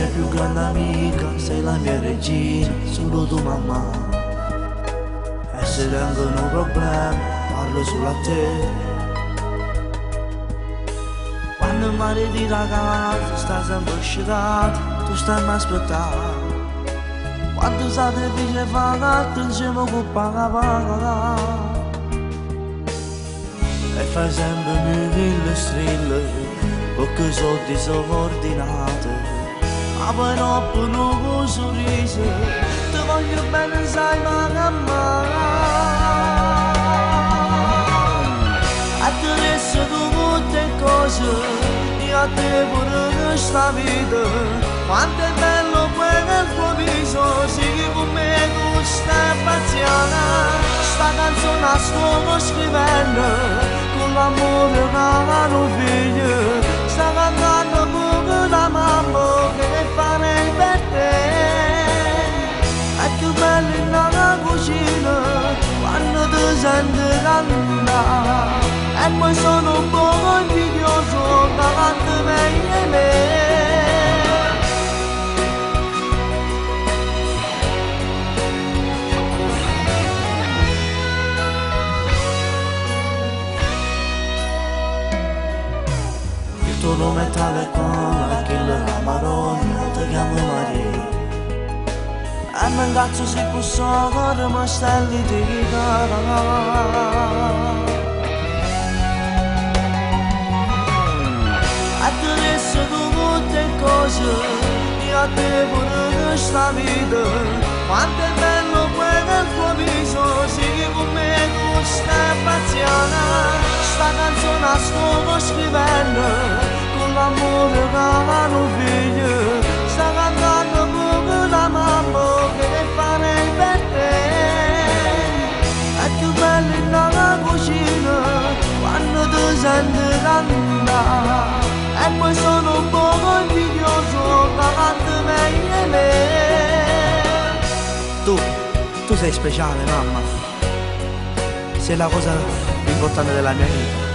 mia più grande amica, sei la mia regina, solo tu mamma. E se vengono problemi, parlo solo a te. Quando il mare ti ragazza, stai sempre uscitato, tu stai mai aspettando. Quando state dice fagato, insieme con paga. E fai sempre mille stelle, perché sono disordinate. Ma poi dopo un sorriso, ti voglio bene, sai, mamma. Attraverso tutte cose, io a te pure questa vita. Quanto è bello quel tuo viso, sì con me tu stai paziana. Sta canzone la sto scrivendo, con l'amore che non figlio. Sta cantando pure la mamma che farei per te. È più bello in la cucina, quando ti senti cantare. E poi sono un po' invidioso, davanti meglio di me. Il tuo nome è tale quale che la Maronna, ti chiamo Maria. E mi incazzo se posso fare, ma stai lì di cara. Attraverso tutte cose, io a te pure questa vita. Quanto è bello quel tuo viso, sì con me tu stai paziana. Sta canzone la sto scrivendo, con l'amore che non figlio. Sta cantando pure la mamma che farei per te. È più bello in la cucina, quando ti senti cantare. E poi sono un po' invidioso, davanti meglio di me. Tu sei speciale, mamma. Sei la cosa più importante della mia vita.